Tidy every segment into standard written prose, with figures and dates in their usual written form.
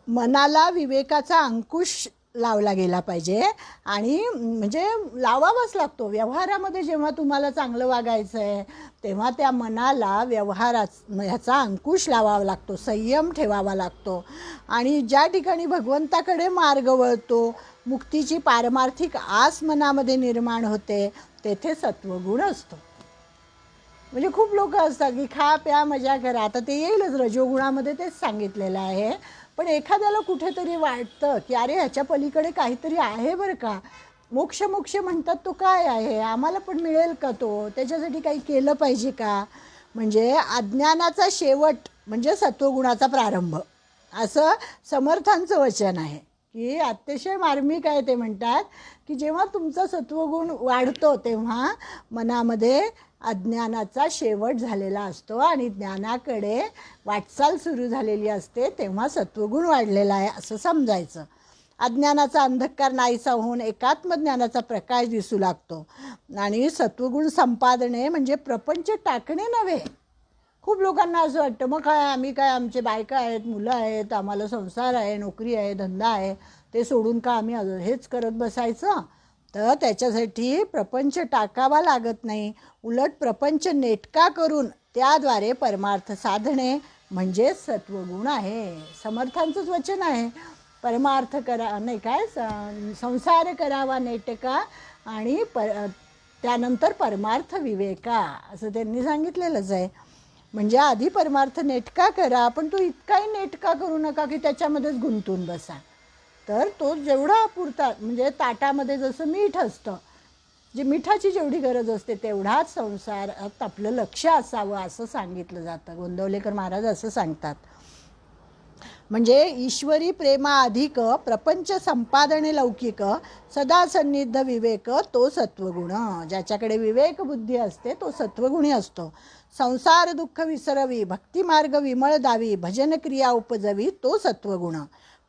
मनाला विवेकाचा अंकुश लावला गेला पाहिजे आणि म्हणजे लावावाच लागतो. व्यवहारामध्ये जेव्हा तुम्हाला चांगलं वागायचं आहे तेव्हा त्या मनाला ह्याचा अंकुश लावावा लागतो, संयम ठेवावा लागतो. आणि ज्या ठिकाणी भगवंताकडे मार्ग वळतो, मुक्तीची पारमार्थिक आस मनामध्ये निर्माण होते, तेथे सत्वगुण असतो. म्हणजे खूप लोक असतात की खा प्या मजा करा, आता ते येईलच, रजोगुणामध्ये तेच सांगितलेलं आहे. पण एखाद्याला कुठेतरी वाटतं की अरे ह्याच्या पलीकडे काहीतरी आहे बरं का, मोक्ष मोक्ष म्हणतात, तो काय आहे, आम्हाला पण मिळेल का, तो त्याच्यासाठी काही केलं पाहिजे का. म्हणजे अज्ञानाचा शेवट म्हणजे सत्वगुणाचा प्रारंभ, असं समर्थांचं वचन आहे. की अतिशय मार्मिक आहे. ते म्हणतात की जेव्हा तुमचा सत्वगुण वाढतो तेव्हा मनामध्ये अज्ञानाचा शेवट झालेला असतो आणि ज्ञानाकडे वाटचाल सुरू झालेली असते, तेव्हा सत्वगुण वाढलेला आहे असं समजायचं. अज्ञानाचा अंधकार नाहीसा होऊन एकात्मज्ञानाचा प्रकाश दिसू लागतो. आणि सत्वगुण संपादने म्हणजे प्रपंच टाकणे नव्हे. खूप लोकांना असं वाटतं मग काय, आम्ही काय, आमचे बायका आहेत, मुलं आहेत, आम्हाला संसार आहे, नोकरी आहे, धंदा आहे, ते सोडून का आम्ही हेच करत बसायचं. तर त्याच्यासाठी प्रपंच टाकावा लागत नाही. उलट प्रपंच नेटका करून त्याद्वारे परमार्थ साधणे म्हणजे सत्वगुण आहे. समर्थांचंच वचन आहे. परमार्थ करा नाही काय, संसार करावा नेटका आणि त्यानंतर परमार्थ विवेका, असं त्यांनी सांगितलेलंच आहे. म्हणजे आधी परमार्थ नेटका करा, पण तो इतकाही नेटका करू नका की त्याच्यामध्येच गुंतून बसा. तर तो जेवढा पुरता, म्हणजे ताटामध्ये जसं मीठ असतं, जे मिठाची जेवढी गरज असते तेवढाच संसारात आपलं लक्ष असावं असं सांगितलं जातं. गोंदवलेकर महाराज असं सांगतात. म्हणजे ईश्वरी प्रेमा अधिक प्रपंच संपादने लौकिक सदा सन्निध विवेक तो सत्वगुण. ज्याच्याकडे विवेक बुद्धी असते तो सत्वगुणी असतो. संसार दुःख विसरवी भक्तिमार्ग विमळ दावी भजन क्रिया उपजवी तो सत्वगुण.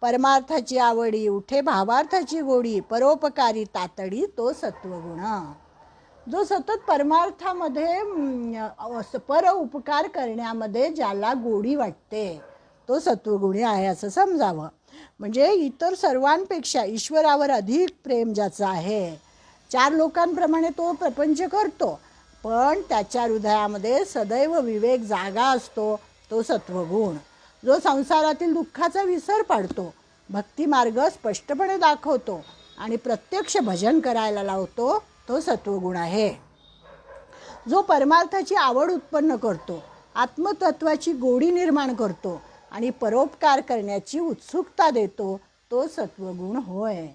परमार्थाची आवडी उठे भावार्थाची गोडी परोपकारी तातडी तो सत्वगुण. जो सतत परमार्थामध्ये पर उपकार करण्यामध्ये ज्याला गोडी वाटते तो सत्वगुणी आहे असं समजावं. म्हणजे इतर सर्वांपेक्षा ईश्वरावर अधिक प्रेम ज्याचं आहे, 4 लोकांप्रमाणे तो प्रपंच करतो, पण त्याच्या हृदयामध्ये सदैव विवेक जागा असतो तो सत्वगुण. जो संसारातील दुःखाचा विसर पाडतो, भक्तिमार्ग स्पष्टपणे दाखवतो आणि प्रत्यक्ष भजन करायला लावतो तो सत्वगुण आहे. जो परमार्थाची आवड उत्पन्न करतो, आत्मतत्वाची गोडी निर्माण करतो आणि परोपकार करण्याची उत्सुकता देतो तो सत्वगुण होय.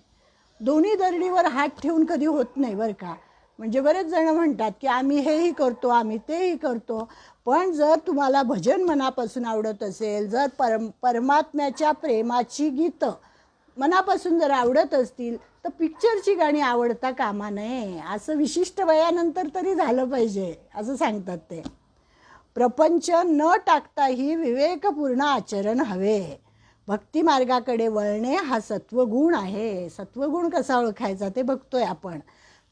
दोन्ही दरडीवर हात ठेवून कधी होत नाही बरं का. म्हणजे बरेच जण म्हणतात की आम्ही हेही करतो, आम्ही तेही करतो, पण जर तुम्हाला भजन मनापासून आवडत असेल, जर परमात्म्याच्या प्रेमाची गीतं मनापासून जर आवडत असतील, तर पिक्चरची गाणी आवडता कामा नये. असं विशिष्ट वयानंतर तरी झालं पाहिजे असं सांगतात ते. प्रपंच न टाकताही विवेकपूर्ण आचरण हवे. भक्तिमार्गाकडे वळणे हा सत्वगुण आहे. सत्वगुण कसा ओळखायचा ते बघतोय आपण.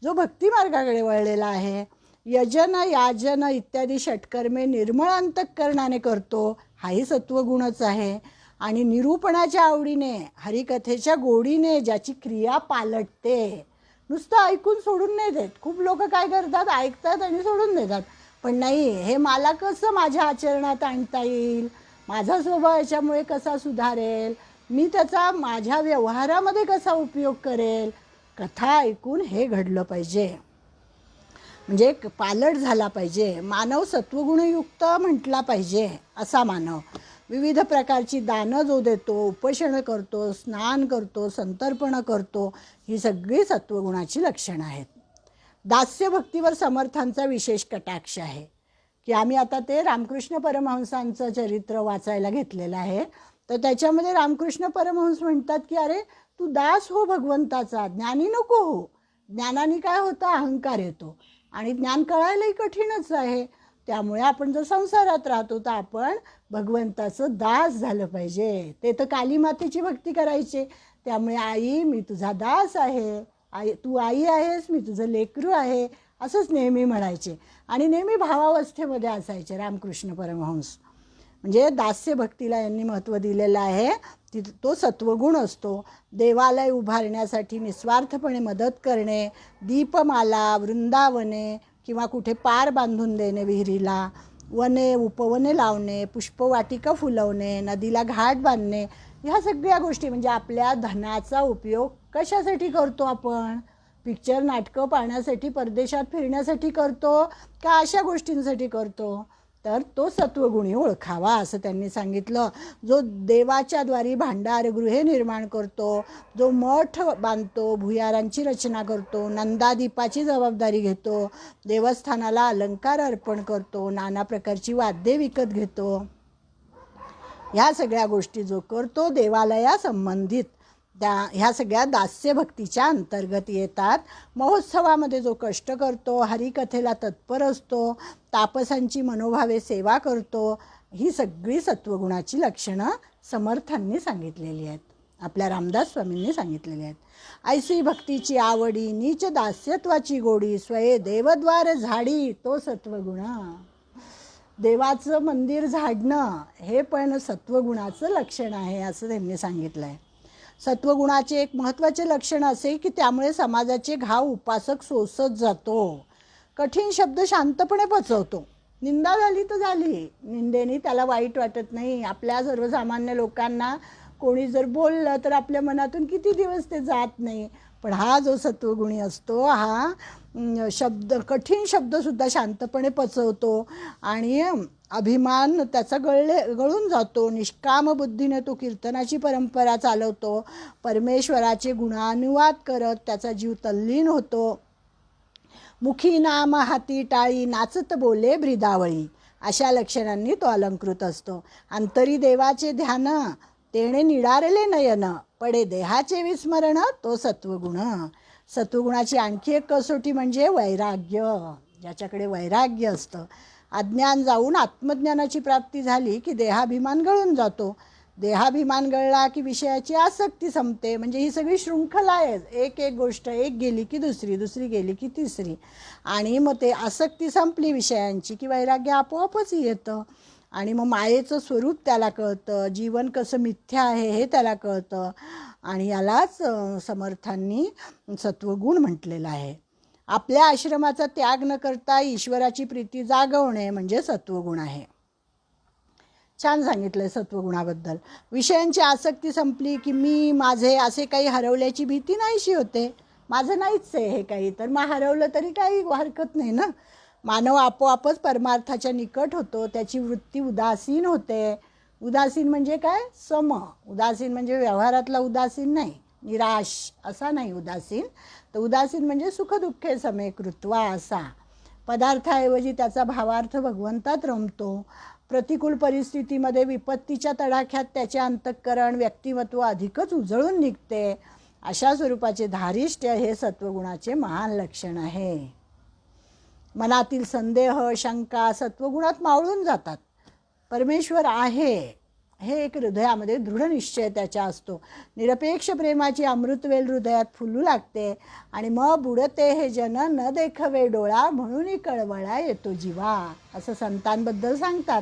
जो भक्तिमार्गाकडे वळलेला आहे, यजन याजन इत्यादी षटकर्मे निर्मळ अंतःकरणाने करतो, हाही सत्वगुणच आहे. आणि निरूपणाच्या आवडीने हरिकथेच्या गोडीने ज्याची क्रिया पालटते, नुसतं ऐकून सोडून नाही देत. खूप लोक काय करतात, ऐकतात आणि सोडून देतात. पण नाही, हे मला कसं माझ्या आचरणात आणता येईल, माझा स्वभाव याच्यामुळे कसा सुधारेल, मी त्याचा माझ्या व्यवहारामध्ये कसा उपयोग करेल, कथा ऐकून हे घडलं पाहिजे. म्हणजे पालट झाला पाहिजे. मानव सत्वगुणयुक्त म्हटला पाहिजे असा मानव. विविध प्रकारची दानं जो देतो, उपोषण करतो, स्नान करतो, संतर्पण करतो, ही सगळी सत्वगुणाची लक्षणं आहेत. दास्यभक्तीवर समर्थांचा विशेष कटाक्ष आहे की आम्ही आता ते रामकृष्ण परमहंसांचं चरित्र वाचायला घेतलेलं आहे. तर त्याच्यामध्ये रामकृष्ण परमहंस म्हणतात की अरे तू दास हो भगवंताचा, ज्ञानी नको हो. ज्ञानाने काय होतं, अहंकार येतो आणि ज्ञान कळायलाही कठीणच आहे. त्यामुळे आपण जर संसारात राहतो तर आपण भगवंताचं दास झालं पाहिजे. ते तर कालीमातेची भक्ती करायचे. त्यामुळे आई मी तुझा दास आहे, आई तू आई आहेस, मी तुझं लेकरू आहे, असंच नेहमी म्हणायचे. आणि नेहमी भावावस्थेमध्ये असायचे रामकृष्ण परमहंस. म्हणजे दास्य भक्तीला यांनी महत्त्व दिलेलं आहे. तो सत्वगुण असतो. देवालय उभारण्यासाठी निस्वार्थपणे मदत करणे, दीपमाला, वृंदावने किंवा कुठे पार बांधून देणे विहिरीला, वने उपवने लावणे, पुष्पवाटिका फुलवणे, नदीला घाट बांधणे, ह्या सगळ्या गोष्टी म्हणजे आपल्या धनाचा उपयोग कशासाठी करतो आपण? पिक्चर नाटकं पाहण्यासाठी, परदेशात फिरण्यासाठी करतो का अशा गोष्टींसाठी करतो? तर तो सत्वगुणी ओळखावा असं त्यांनी सांगितलं. जो देवाच्या द्वारी भांडारगृहे निर्माण करतो, जो मठ बांधतो, भुयारांची रचना करतो, नंदादीपाची जबाबदारी घेतो, देवस्थानाला अलंकार अर्पण करतो, नाना प्रकारची वाद्ये विकत घेतो, ह्या सगळ्या गोष्टी जो करतो देवालयासंबंधित ह्या सगळ्या दास्यभक्तीच्या अंतर्गत येतात. महोत्सवामध्ये जो कष्ट करतो, हरिकथेला तत्पर असतो, तापसांची मनोभावे सेवा करतो, ही सगळी सत्वगुणाची लक्षणं समर्थांनी सांगितलेली आहेत, आपल्या रामदास स्वामींनी सांगितलेली आहेत. ऐसी भक्तीची आवडी, नीच दास्यत्वाची गोडी, स्वये देवद्वार झाडी, तो सत्वगुण. देवाचं मंदिर झाडणं हे पण सत्वगुणाचं लक्षण आहे असं त्यांनी सांगितलं आहे. सत्वगुणाचे एक महत्त्वाचे लक्षण असे की त्यामुळे समाजाचे घाव उपासक सोसत जातो, कठीण शब्द शांतपणे पचवतो. निंदा झाली तर झाली, निंदेने त्याला वाईट वाटत नाही. आपल्या सर्वसामान्य लोकांना कोणी जर बोललं तर आपल्या मनातून किती दिवस ते जात नाही. पण हा जो सत्वगुणी असतो हा कठीण शब्दसुद्धा शांतपणे पचवतो आणि अभिमान त्याचा गळून जातो. निष्काम बुद्धीने तो कीर्तनाची परंपरा चालवतो, परमेश्वराचे गुणानुवाद करत त्याचा जीव तल्लीन होतो. मुखी नाम हाती टाळी, नाचत बोले ब्रिदावळी, अशा लक्षणांनी तो अलंकृत असतो. अंतरी देवाचे ध्यान, तेणे निडारले नयन, पडे देहाचे विस्मरण, तो सत्वगुण. सत्वगुणाची आणखी एक कसोटी म्हणजे वैराग्य. ज्याच्याकडे वैराग्य असतं, अज्ञान जाऊन आत्मज्ञानाची प्राप्ती झाली की देहाभिमान गळून जातो. देहाभिमान गळला की विषयाची आसक्ती संपते. म्हणजे ही सगळी शृंखला आहे, एक एक गोष्ट एक गेली की दुसरी, दुसरी गेली की तिसरी, आणि मग ते आसक्ती संपली विषयांची की वैराग्य आपोआपच येतं. आणि मग मायेचं स्वरूप त्याला कळतं, जीवन कसं मिथ्या आहे हे त्याला कळतं. आणि यालाच समर्थांनी सत्वगुण म्हटलेलं आहे. आपल्या आश्रमाचा त्याग न करता ईश्वराची प्रीती जागवणे म्हणजे सत्वगुण आहे. छान सांगितलं सत्वगुणाबद्दल. विषयांची आसक्ती संपली की मी माझे असे काही हरवल्याची भीती नाहीशी होते. माझं नाहीच आहे हे काही, तर मग हरवलं तरी काही हरकत नाही ना. मानव आपोआपच परमार्थाच्या निकट होतो, त्याची वृत्ती उदासीन होते. उदासीन म्हणजे काय? सम. उदासीन म्हणजे व्यवहारातला उदासीन नाही, निराश असा नाही उदासीन. तर उदासीन म्हणजे सुखदुःखे समे कृत्वा असा. पदार्थाऐवजी त्याचा भावार्थ भगवंतात रमतो. प्रतिकूल परिस्थितीमध्ये विपत्तीच्या तडाख्यात त्याचे अंतःकरण व्यक्तिमत्व अधिकच उजळून निघते. अशा स्वरूपाचे धारिष्ट्य हे सत्वगुणाचे महान लक्षण आहे. मनातील संदेह शंका सत्वगुणात मावळून जातात. परमेश्वर आहे हे एक हृदयामध्ये दृढ निश्चय त्याच्या असतो. निरपेक्ष प्रेमाची अमृतवेल हृदयात फुलू लागते आणि मग बुडते हे जन न देखवे डोळा, म्हणून कळवळा येतो जीवा, असं संतांबद्दल सांगतात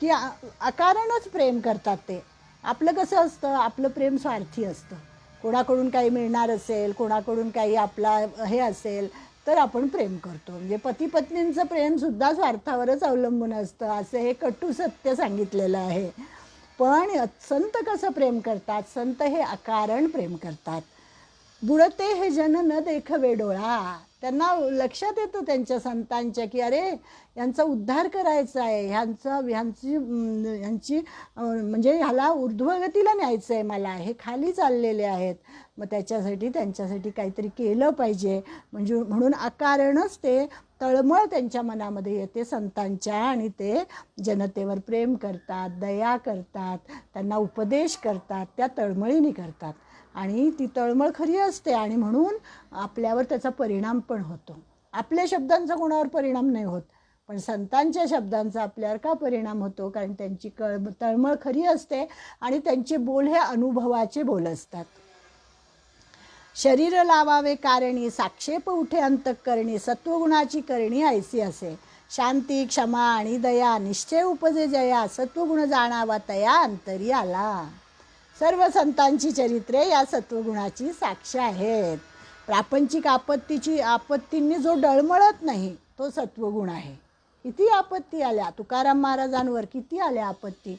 की अकारणच प्रेम करतात ते. आपलं कसं असतं, आपलं प्रेम स्वार्थी असतं. कोणाकडून काही मिळणार असेल, कोणाकडून काही आपला हे असेल तर आपण प्रेम करतो. म्हणजे पती पत्नींचं प्रेमसुद्धा स्वार्थावरच अवलंबून असतं, असं हे कटू सत्य सांगितलेलं आहे. पण संत कसं प्रेम करतात? संत हे अकारण प्रेम करतात. बुडते हे जन न देखवे डोळा, त्यांना लक्षात येतं त्यांच्या संतांच्या की अरे यांचा उद्धार करायचा आहे, ह्यांची म्हणजे ह्याला ऊर्ध्वगतीला न्यायचं आहे मला, हे खाली चाललेले आहेत, मग त्यांच्यासाठी काहीतरी केलं पाहिजे. म्हणून अकारणच ते तळमळ त्यांच्या मनामध्ये येते संतांच्या, आणि ते जनतेवर प्रेम करतात, दया करतात, त्यांना उपदेश करतात, त्या तळमळीने करतात. आणि ती तळमळ खरी असते आणि म्हणून आपल्यावर त्याचा परिणाम पण होतो. आपल्या शब्दांचा कोणावर परिणाम नाही होत, पण संतांच्या शब्दांचा आपल्यावर का परिणाम होतो? कारण त्यांची तळमळ खरी असते आणि त्यांचे बोल हे अनुभवाचे बोल असतात. शरीर लावावे कारणी, साक्षेप उठे अंतःकरणी, सत्वगुणाची करणी ऐसी असे. शांती क्षमा आणि दया निश्चय उपजे जया सत्वगुण जाणावा तया अंतरी आला. सर्व संतांची चरित्रे या सत्वगुणाची साक्ष आहेत. प्रापंचिक आपत्तींनी जो डळमळत नाही तो सत्वगुण आहे. किती आपत्ती आल्या, तुकाराम महाराजांवर किती आल्या आपत्ती.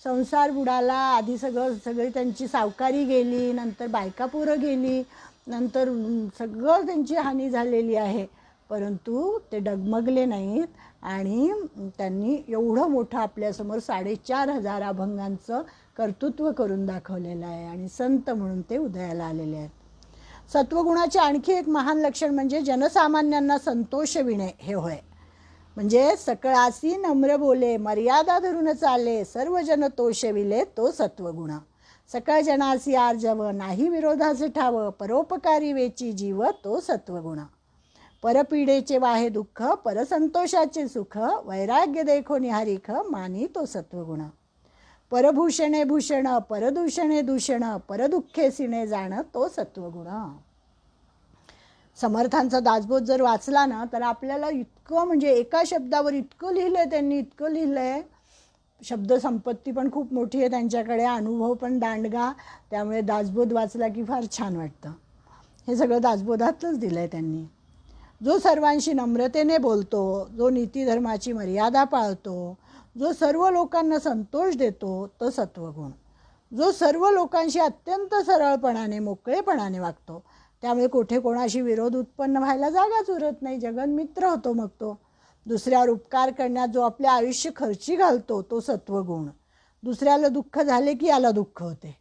संसार बुडाला, आधी सगळी त्यांची सावकारी गेली, नंतर बायका पोरं गेली, नंतर सगळं त्यांची हानी झालेली आहे. परंतु ते डगमगले नाहीत आणि त्यांनी एवढं मोठं आपल्यासमोर 4,500 अभंगांचं कर्तृत्व करून दाखवलेलं आहे आणि संत म्हणून ते उदयाला आलेले आहेत. सत्वगुणाचे आणखी एक महान लक्षण म्हणजे जनसामान्यांना संतोष विणे हे होय. म्हणजे सकळासी नम्र बोले, मर्यादा धरून चाले, सर्व जन तोषविले तो सत्वगुण. सकळ जनासी आर्जव, नाही विरोधाचे ठाव, परोपकारी वेची जीव तो सत्वगुण. परपीडेचे वाहे दुःख, परसंतोषाचे सुख, वैराग्य देखो निहारिख, मानी तो सत्वगुण. परभूषणे भूषण, परदूषणे दूषण, परदुःखे सिणे जाण तो सत्वगुण. समर्थांचा दासबोध जर वाचला ना तर आपल्याला इतकं म्हणजे एका शब्दावर इतकं लिहिलं आहे त्यांनी, इतकं लिहिलं आहे. शब्दसंपत्ती पण खूप मोठी आहे त्यांच्याकडे, अनुभव पण दांडगा. त्यामुळे दासबोध वाचला की फार छान वाटतं. हे सगळं दासबोधातच दिलं आहे त्यांनी. जो सर्वांशी नम्रतेने बोलतो, जो नीतिधर्माची मर्यादा पाळतो, जो सर्व लोकांना संतोष देतो तो सत्वगुण. जो सर्व लोकांशी अत्यंत सरळपणाने मोकळेपणाने वागतो, त्यामुळे कुठे कोणाशी विरोध उत्पन्न व्हायला जागाच उरत नाही, जगन्मित्र होतो मग तो. दुसऱ्यावर उपकार करण्यात जो आपले आयुष्य खर्ची घालतो तो सत्वगुण. दुसऱ्याला दुःख झाले की याला दुःख होते,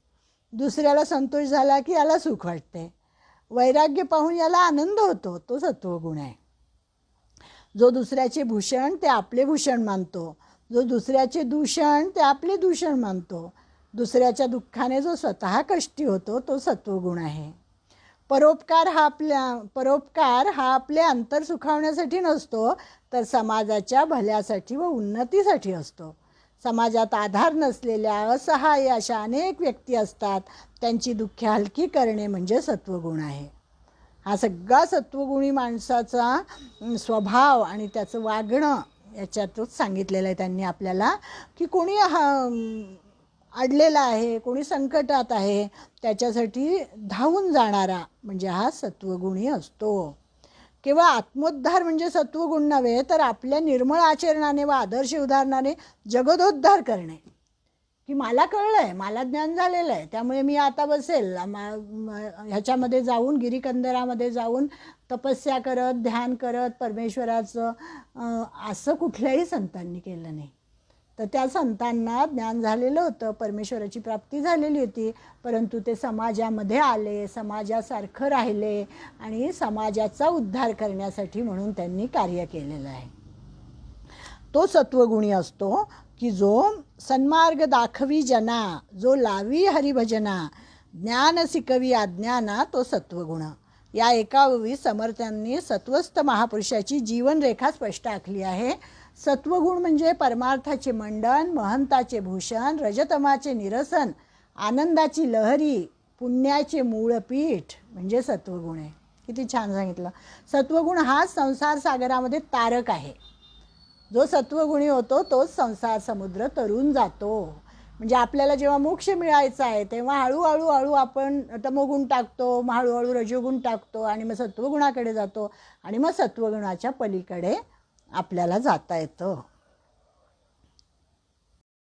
दुसऱ्याला संतोष झाला की याला सुख वाटते, वैराग्य पाहून याला आनंद होतो तो सत्वगुण आहे. जो दुसऱ्याचे भूषण ते आपले भूषण मानतो, जो दुसऱ्याचे दूषण ते आपले दूषण मानतो, दुसऱ्याच्या दुःखाने जो स्वतः कष्टी होतो तो सत्वगुण आहे. परोपकार हा आपले अंतर सुखावण्यासाठी नसतो, तर समाजाच्या भल्यासाठी व उन्नतीसाठी असतो. समाजात आधार नसलेल्या असहाय्य अशा अनेक व्यक्ती असतात, त्यांची दुःखे हलकी करणे म्हणजे सत्वगुण आहे. हा सगळा सत्वगुणी माणसाचा स्वभाव आणि त्याचं वागणं याच्यातच सांगितलेलं आहे त्यांनी आपल्याला, की कोणी अडलेला आहे, कोणी संकटात आहे, त्याच्यासाठी धावून जाणारा म्हणजे हा सत्वगुणी असतो. केवळ आत्मोद्धार म्हणजे सत्वगुण नव्हे, तर आपल्या निर्मळ आचरणाने व आदर्श उदाहरणाने जगदोद्धार करणे. की मला कळलं आहे, मला ज्ञान झालेलं आहे, त्यामुळे मी आता बसेल ह्याच्यामध्ये जाऊन, गिरीकंदरामध्ये जाऊन तपस्या करत, ध्यान करत परमेश्वराचं, असं कुठल्याही संतांनी केलं नाही. तर त्या संतांना ज्ञान झालेलं होतं, परमेश्वराची प्राप्ती झालेली होती, परंतु ते समाजामध्ये आले, समाजासारखं राहिले आणि समाजाचा उद्धार करण्यासाठी म्हणून त्यांनी कार्य केलेलं आहे. तो सत्वगुणी असतो की जो सन्मार्ग दाखवी जना, जो लावी हरिभजना, ज्ञान शिकवी अज्ञाना तो सत्वगुण. या एका ओवी समर्थांनी सत्वस्थ महापुरुषाची जीवनरेखा स्पष्ट आखली आहे. सत्वगुण म्हणजे परमार्थाचे मंडन, महंताचे भूषण, रजतमाचे निरसन, आनंदाची लहरी, पुण्याचे मूळपीठ म्हणजे सत्वगुण आहे. किती छान सांगितलं. सत्वगुण हा संसार सागरामध्ये तारक आहे. जो सत्वगुणी होतो तोच संसार समुद्र तरून जातो. म्हणजे आपल्याला जेव्हा मोक्ष मिळायचा आहे तेव्हा हळूहळू आपण तमोगुण टाकतो, मग हळूहळू रजोगुण टाकतो आणि मग सत्वगुणाकडे जातो आणि मग सत्वगुणाच्या पलीकडे आपल्याला जाता येतं.